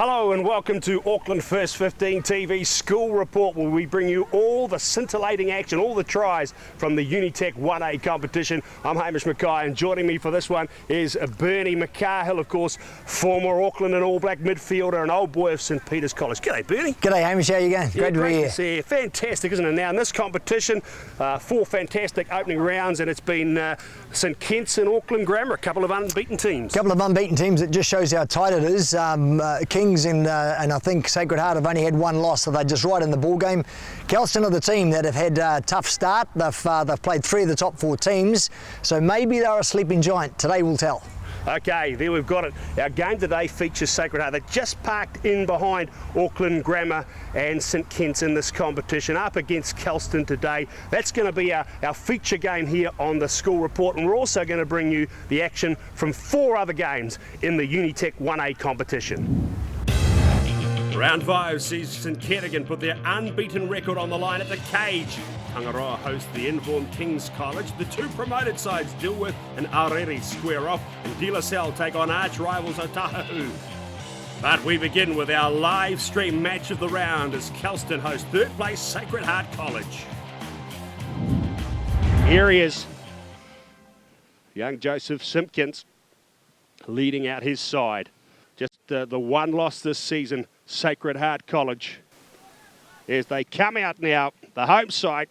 Hello and welcome to Auckland First 15 TV School Report, where we bring you all the scintillating action, all the tries from the Unitec 1A competition. I'm Hamish Mackay, and joining me for this one is Bernie McCarhill, of course, former Auckland and All Black midfielder and old boy of St Peter's College. G'day, Bernie. G'day, Hamish. How you going? Great to be here. See, fantastic, isn't it? Now in this competition, 4 fantastic opening rounds, and it's been St Kitts and Auckland Grammar, a couple of unbeaten teams. Couple of unbeaten teams. It just shows how tight it is. Kings and I think Sacred Heart have only had one loss, so they're just right in the ball game. Kelston are the team that have had a tough start. They've played 3 of the top 4 teams, so maybe they're a sleeping giant. Today will tell. Okay, there we've got it. Our game today features Sacred Heart. They're just parked in behind Auckland Grammar and St Kitts in this competition, up against Kelston today. That's going to be our feature game here on the School Report, and we're also going to bring you the action from 4 other games in the Unitec 1A competition. Round 5 sees St Kitts put their unbeaten record on the line at the cage. Tangaroa host the informed King's College. The 2 promoted sides, Dilworth and Aorere, square off, and De La Salle take on arch rivals Otahu. But we begin with our live stream match of the round as Kelston host 3rd place Sacred Heart College. Here he is, young Joseph Simpkins, leading out his side. Just the one loss this season, Sacred Heart College. As they come out now, the home side,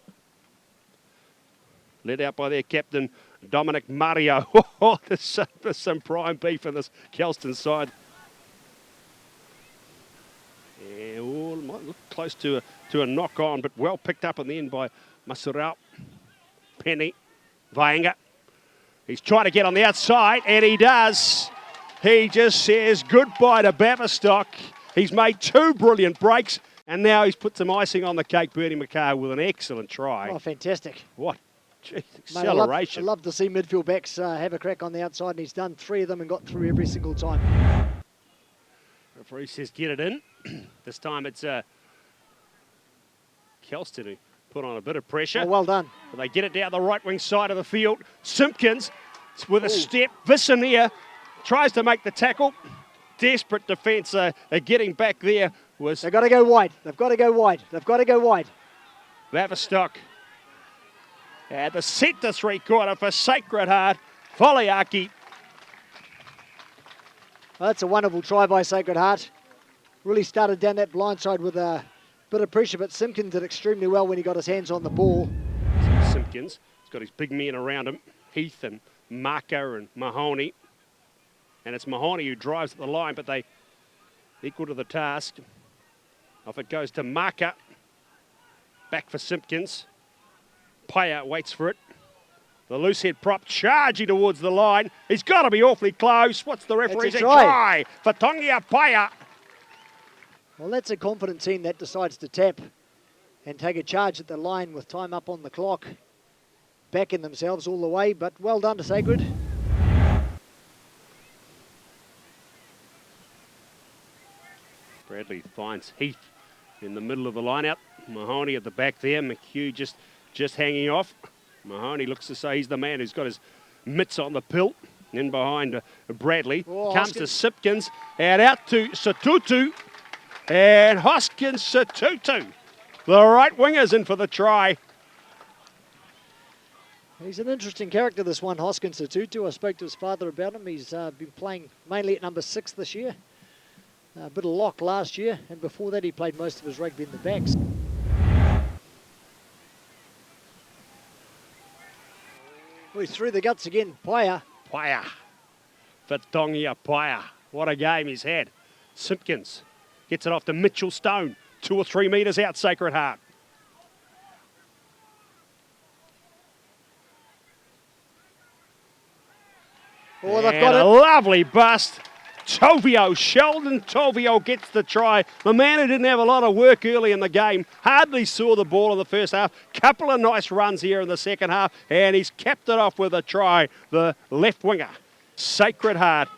led out by their captain, Dominic Mario. Oh, there's some prime beef in this Kelston side. Yeah, oh, it might look close to a knock-on, but well picked up in the end by Masurau. Penny, Vaenga. He's trying to get on the outside, and he does. He just says goodbye to Baverstock. He's made 2 brilliant breaks, and now he's put some icing on the cake, Bernie McCarr, with an excellent try. Oh, fantastic. What? Jeez, acceleration. Mate, I love to see midfield backs have a crack on the outside, and he's done 3 of them and got through every single time. Referee says get it in. This time it's Kelston who put on a bit of pressure. Oh, well done. But they get it down the right wing side of the field. Simpkins with a step. Visanier tries to make the tackle. Desperate defence. Getting back there was... They've got to go wide. They've got to go wide. They've got to go wide. Baverstock. At the centre 3-quarter for Sacred Heart. Foliaki. Well, that's a wonderful try by Sacred Heart. Really started down that blind side with a bit of pressure, but Simpkins did extremely well when he got his hands on the ball. Simpkins has got his big men around him. Heath and Marker and Mahoney. And it's Mahoney who drives at the line, but they equal to the task. Off it goes to Marker. Back for Simpkins. Paya waits for it. The loose head prop charging towards the line. He's got to be awfully close. What's the referee's try for Tongia Paya? Well, that's a confident team that decides to tap and take a charge at the line with time up on the clock. Backing themselves all the way, but well done to Sacred. Bradley finds Heath in the middle of the line out. Mahoney at the back there. McHugh just hanging off. Mahoney looks to say he's the man who's got his mitts on the pill. In behind Bradley. Oh, comes to Simpkins and out to Satutu. And Hoskins Satutu. The right winger's in for the try. He's an interesting character, this one, Hoskins Satutu. I spoke to his father about him. He's been playing mainly at number 6 this year. A bit of lock last year, and before that he played most of his rugby in the backs. We threw the guts again, Paya. Paya. Vitongia Paya. What a game he's had. Simpkins gets it off to Mitchell Stone. 2 or 3 metres out, Sacred Heart. Oh, they've got a it. Lovely bust. Sheldon Tovio gets the try. The man who didn't have a lot of work early in the game, hardly saw the ball in the first half. Couple of nice runs here in the second half, and he's capped it off with a try. The left winger, Sacred Heart,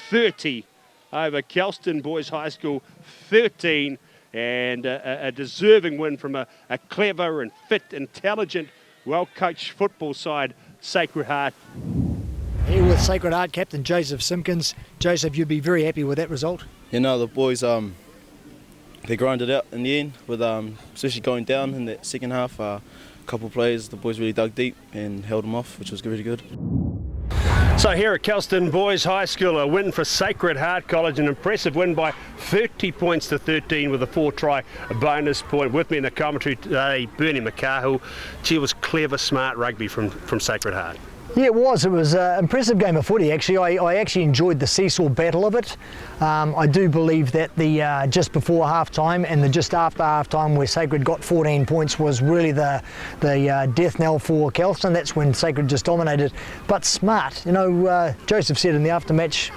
30 over Kelston Boys High School, 13. And a deserving win from a clever and fit, intelligent, well-coached football side, Sacred Heart. Here with Sacred Heart captain Joseph Simpkins. Joseph, you'd be very happy with that result. You know, the boys, they grinded out in the end, with especially going down in that second half. A couple of plays, the boys really dug deep and held them off, which was really good. So here at Kelston Boys High School, a win for Sacred Heart College, an impressive win by 30 points to 13 with a 4-try bonus point. With me in the commentary today, Bernie McCahill. Gee, it was clever, smart rugby from Sacred Heart. Yeah, it was. It was an impressive game of footy, actually. I actually enjoyed the seesaw battle of it. I do believe that the just before half-time and the just after half-time where Sacred got 14 points was really the death knell for Kelston. That's when Sacred just dominated. But smart. You know, Joseph said in the aftermatch,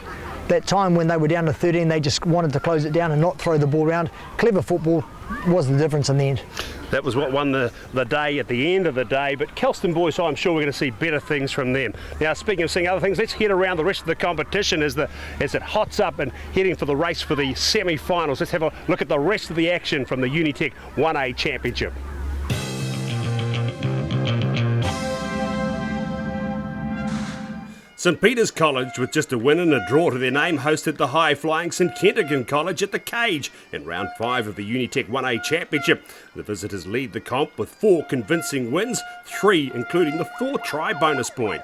that time when they were down to 13, they just wanted to close it down and not throw the ball around. Clever football was the difference in the end. That was what won the day at the end of the day, but Kelston Boys, I'm sure we're going to see better things from them. Now, speaking of seeing other things, let's head around the rest of the competition as it hots up and heading for the race for the semi-finals. Let's have a look at the rest of the action from the Unitec 1A Championship. St Peter's College, with just a win and a draw to their name, hosted the high-flying St Kentigern College at the Cage in round 5 of the Unitec 1A Championship. The visitors lead the comp with 4 convincing wins, 3 including the 4-try bonus point.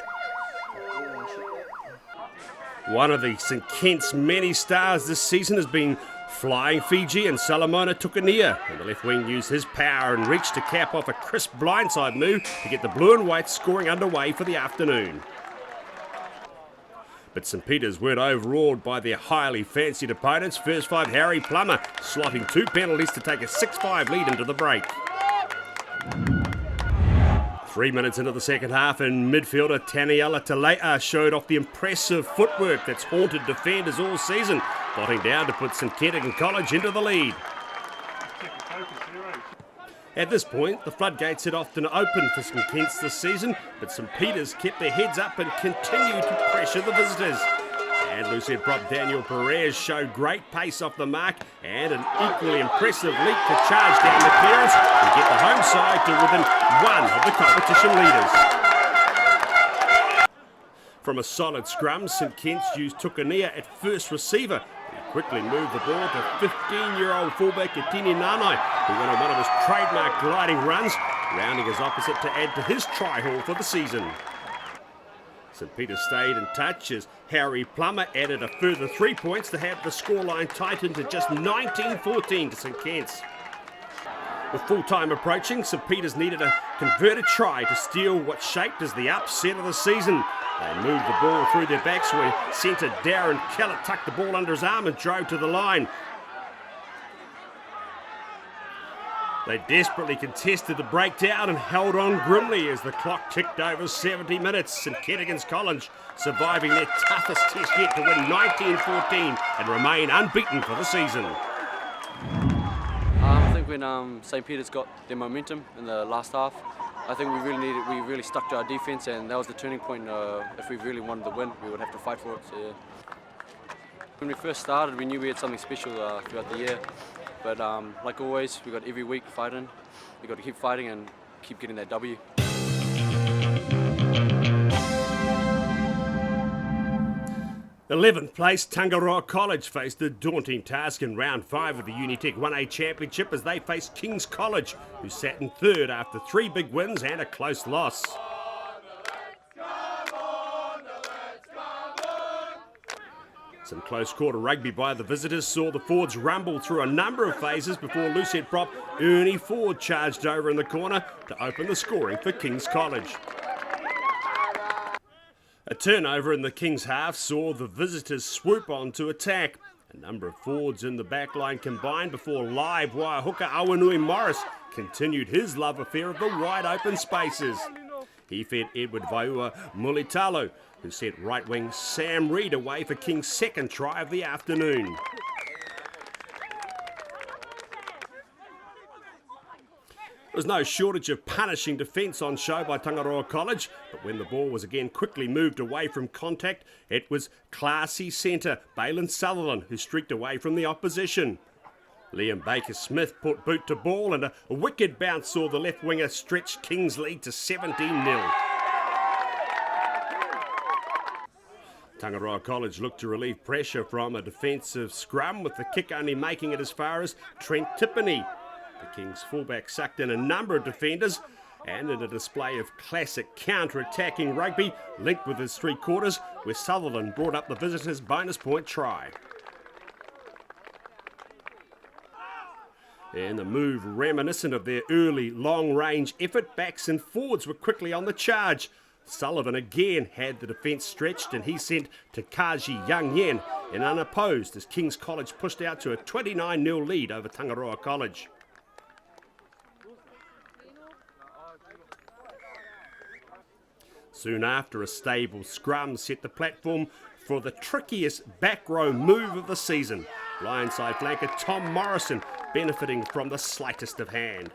One of the St Kent's many stars this season has been flying Fiji and Salomona Tukunia, and the left wing used his power and reach to cap off a crisp blindside move to get the blue and white scoring underway for the afternoon. But St Peter's weren't overawed by their highly fancied opponents. First 5 Harry Plummer slotting 2 penalties to take a 6-5 lead into the break. 3 minutes into the second half, and midfielder Taniela Talea showed off the impressive footwork that's haunted defenders all season, botting down to put St Kentigern College into the lead. At this point, the floodgates had often opened for St Kent's this season, but St Peter's kept their heads up and continued to pressure the visitors. And loosehead prop Daniel Perez showed great pace off the mark and an equally impressive leap to charge down the clearance and get the home side to within 1 of the competition leaders. From a solid scrum, St Kent's used Tukunia at first receiver. Quickly moved the ball to 15-year-old fullback Etini Nanai, who went on one of his trademark gliding runs, rounding his opposite to add to his try haul for the season. St Peter's stayed in touch as Harry Plummer added a further 3 points to have the scoreline tightened to just 19-14 to St Kent's. With full time approaching, St Peter's needed a converted try to steal what shaped as the upset of the season. They moved the ball through their backs where centre Darren Kellett tucked the ball under his arm and drove to the line. They desperately contested the breakdown and held on grimly as the clock ticked over 70 minutes. St Kentigern's College surviving their toughest test yet to win 19-14 and remain unbeaten for the season. I think when St Peter's got their momentum in the last half, I think we really stuck to our defence, and that was the turning point. If we really wanted to win, we would have to fight for it. So, yeah. When we first started, we knew we had something special throughout the year, but like always, we got every week fighting. We got to keep fighting and keep getting that W. 11th place Tangaroa College faced a daunting task in round 5 of the Unitec 1A Championship as they faced King's College, who sat in 3rd after 3 big wins and a close loss. Some close quarter rugby by the visitors saw the Fords rumble through a number of phases before loosehead prop Ernie Ford charged over in the corner to open the scoring for King's College. A turnover in the Kings half saw the visitors swoop on to attack. A number of forwards in the backline combined before live wire hooker Awanui Morris continued his love affair of the wide open spaces. He fed Edward Vaua Mulitalo, who sent right wing Sam Reid away for King's second try of the afternoon. There was no shortage of punishing defence on show by Tangaroa College, but when the ball was again quickly moved away from contact, it was classy centre Balin Sutherland who streaked away from the opposition. Liam Baker-Smith put boot to ball and a wicked bounce saw the left winger stretch King's lead to 17-0. Tangaroa College looked to relieve pressure from a defensive scrum, with the kick only making it as far as Trent Tippany. The Kings fullback sucked in a number of defenders, and in a display of classic counter-attacking rugby linked with his three quarters, where Sutherland brought up the visitors' bonus point try. And the move reminiscent of their early long-range effort, backs and forwards were quickly on the charge. Sullivan again had the defence stretched, and he sent Takaji Young Yen in unopposed as King's College pushed out to a 29-0 lead over Tangaroa College. Soon after, a stable scrum set the platform for the trickiest back row move of the season. Blindside flanker Tom Morrison benefiting from the slightest of hand.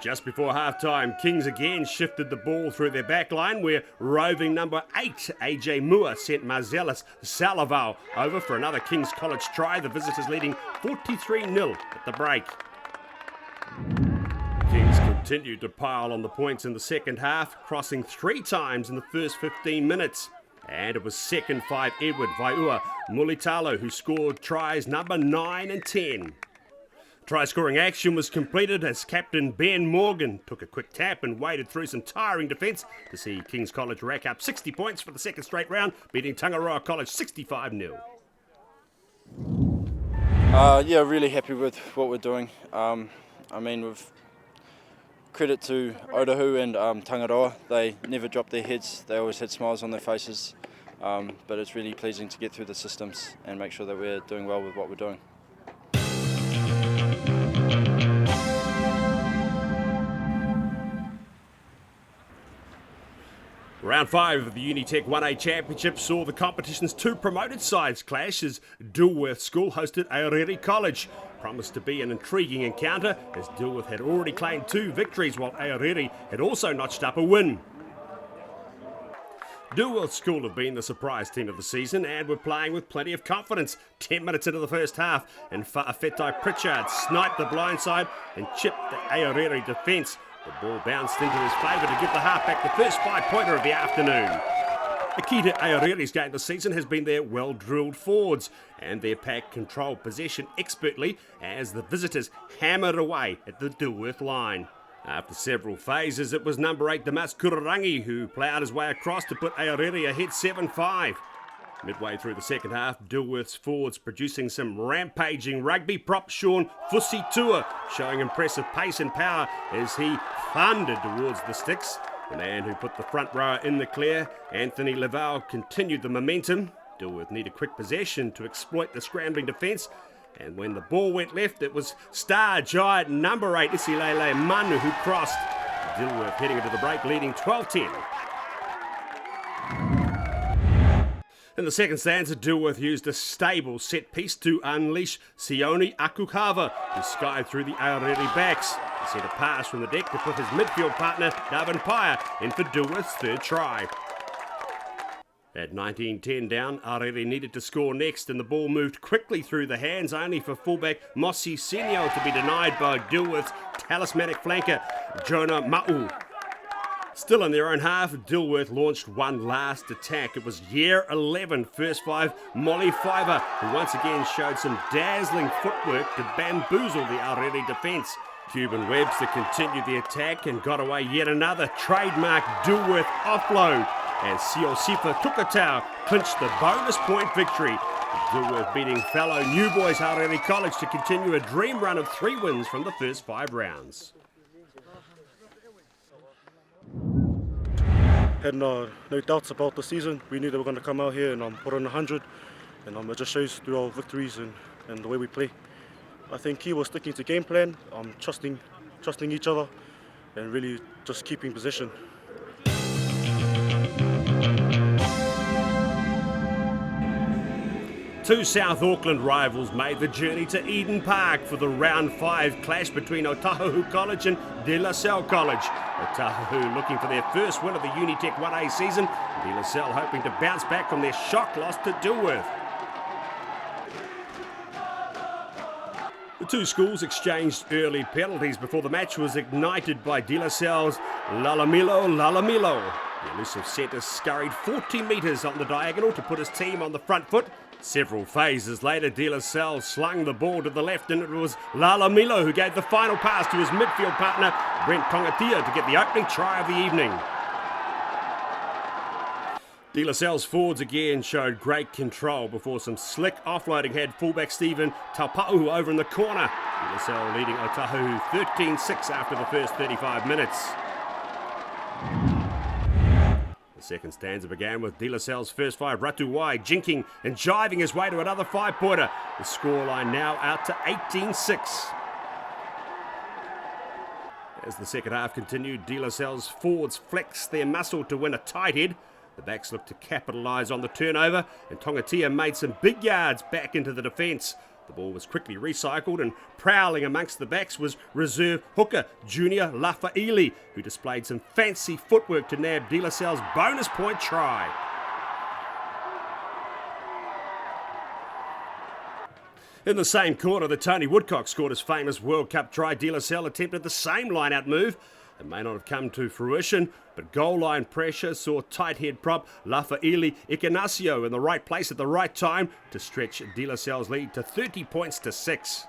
Just before half-time, Kings again shifted the ball through their back line, where roving number 8, AJ Moore, sent Marzelis Salavau over for another Kings College try, the visitors leading 43-0 at the break. Kings continued to pile on the points in the second half, crossing 3 times in the first 15 minutes. And it was second 5 Edward Vaiua Mulitalo who scored tries number 9 and 10. Try-scoring action was completed as captain Ben Morgan took a quick tap and waded through some tiring defence to see Kings College rack up 60 points for the second straight round, beating Tangaroa College 65-0. Yeah, really happy with what we're doing. I mean, with credit to Otahu and Tangaroa, they never dropped their heads. They always had smiles on their faces. But it's really pleasing to get through the systems and make sure that we're doing well with what we're doing. Round 5 of the Unitec 1A Championship saw the competition's 2 promoted sides clash as Dilworth School hosted Aorere College. Promised to be an intriguing encounter as Dilworth had already claimed 2 victories while Aorere had also notched up a win. Dilworth School have been the surprise team of the season and were playing with plenty of confidence. 10 minutes into the first half, and Fa'afetai Pritchard sniped the blindside and chipped the Aorere defence. The ball bounced into his favour to give the halfback the first 5-pointer of the afternoon. The key to Aorere's game this season has been their well-drilled forwards, and their pack controlled possession expertly as the visitors hammered away at the Dilworth line. After several phases, it was number 8 Damas Kurarangi who ploughed his way across to put Aorere ahead 7-5. Midway through the second half, Dilworth's forwards producing some rampaging rugby. Prop Sean Fusitua showing impressive pace and power as he thundered towards the sticks. The man who put the front rower in the clear, Anthony Laval, continued the momentum. Dilworth needed quick possession to exploit the scrambling defence. And when the ball went left, it was star giant number 8 Isilele Manu who crossed. Dilworth heading into the break, leading 12-10. In the second stanza, Dilworth used a stable set piece to unleash Sione Akukava, who skied through the Aorere backs. He sent a pass from the deck to put his midfield partner, Darvin Paya, in for Dilworth's third try. At 19-10 down, Aorere needed to score next, and the ball moved quickly through the hands, only for fullback Mosi Senio to be denied by Dilworth's talismanic flanker, Jonah Ma'u. Still in their own half, Dilworth launched one last attack. It was year 11, first 5, Molly Fiver, who once again showed some dazzling footwork to bamboozle the Aorere defence. Cuban Webster continued the attack and got away yet another trademark Dilworth offload, as Siosifa Tukatau clinched the bonus point victory. Dilworth beating fellow New Boys Aorere College to continue a dream run of 3 wins from the first 5 rounds. Had no doubts about the season. We knew they were going to come out here and put on 100, and it just shows through our victories and the way we play. I think he was sticking to game plan, trusting each other, and really just keeping possession. Two South Auckland rivals made the journey to Eden Park for the round 5 clash between Otahu College and De La Salle College. Otahu looking for their first win of the Unitec 1A season, and De La Salle hoping to bounce back from their shock loss to Dilworth. The two schools exchanged early penalties before the match was ignited by De La Salle's Lalamilo. The elusive centre scurried 40 metres on the diagonal to put his team on the front foot. Several phases later, De La Salle slung the ball to the left, and it was Lala Milo who gave the final pass to his midfield partner, Brent Tongatia, to get the opening try of the evening. De La Salle's forwards again showed great control before some slick offloading had fullback Stephen Taupau over in the corner. De La Salle leading Otahuhu 13-6 after the first 35 minutes. The second stanza began with De La Salle's first five, Ratuwai jinking and jiving his way to another five-pointer. The scoreline now out to 18-6. As the second half continued, De La Salle's forwards flexed their muscle to win a tight head. The backs looked to capitalise on the turnover, and Tongatia made some big yards back into the defence. The ball was quickly recycled, and prowling amongst the backs was reserve hooker Junior Lafa'ili, who displayed some fancy footwork to nab De La Salle's bonus point try. In the same quarter, the Tony Woodcock scored his famous World Cup try. De La Salle attempted the same line-out move. It may not have come to fruition, but goal line pressure saw tight head prop Lafa'ili Ignacio in the right place at the right time to stretch De La Salle's lead to 30 points to 6.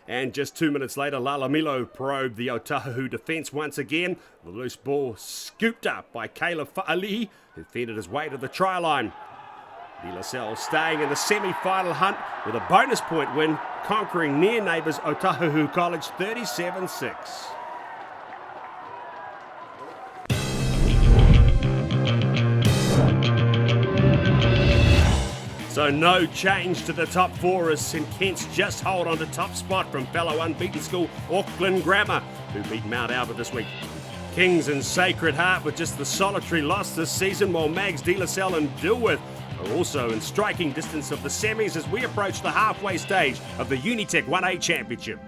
And just 2 minutes later, Lala Milo probed the Otahuhu defence once again. The loose ball scooped up by Caleb Fa'ali'i, who fended his way to the try line. De La Salle staying in the semi-final hunt with a bonus point win, conquering near neighbours Otahuhu College 37-6. So no change to the top four as St Kitts just hold on to top spot from fellow unbeaten school Auckland Grammar, who beat Mount Albert this week. Kings and Sacred Heart with just the solitary loss this season, while Mags, De La Salle and Dilworth are also in striking distance of the semis as we approach the halfway stage of the Unitec 1A Championship.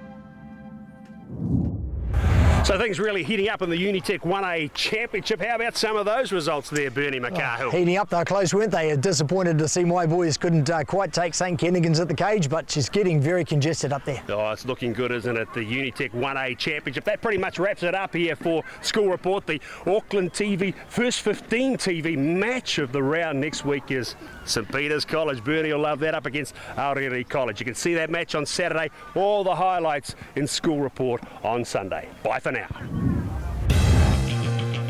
So things really heating up in the Unitec 1A Championship. How about some of those results there, Bernie McCahill? Heating up, they're close, weren't they? Disappointed to see my boys couldn't quite take St Kennigan's at the cage, but she's getting very congested up there. Oh, it's looking good, isn't it? The Unitec 1A Championship. That pretty much wraps it up here for School Report. The Auckland TV First 15 TV match of the round next week is St Peter's College. Bernie will love that, up against Aorere College. You can see that match on Saturday. All the highlights in School Report on Sunday. Bye for now.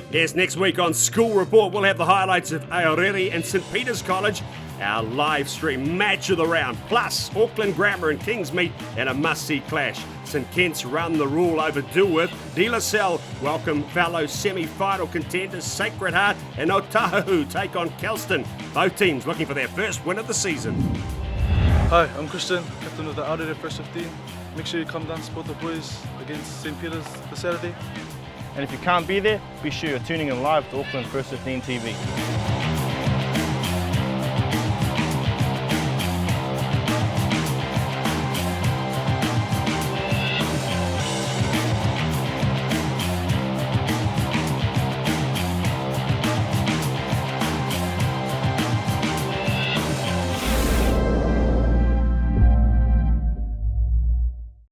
Yes, next week on School Report, we'll have the highlights of Aorere and St Peter's College, our live stream match of the round, plus Auckland Grammar and Kings meet in a must-see clash. St Kitts run the rule over Dilworth. De La Salle welcome fellow semi-final contenders Sacred Heart and Otahuhu take on Kelston. Both teams looking for their first win of the season. Hi, I'm Christian, captain of the Aorere First 15. Make sure you come down and support the boys against St Peter's this Saturday. And if you can't be there, be sure you're tuning in live to Auckland First 15 TV.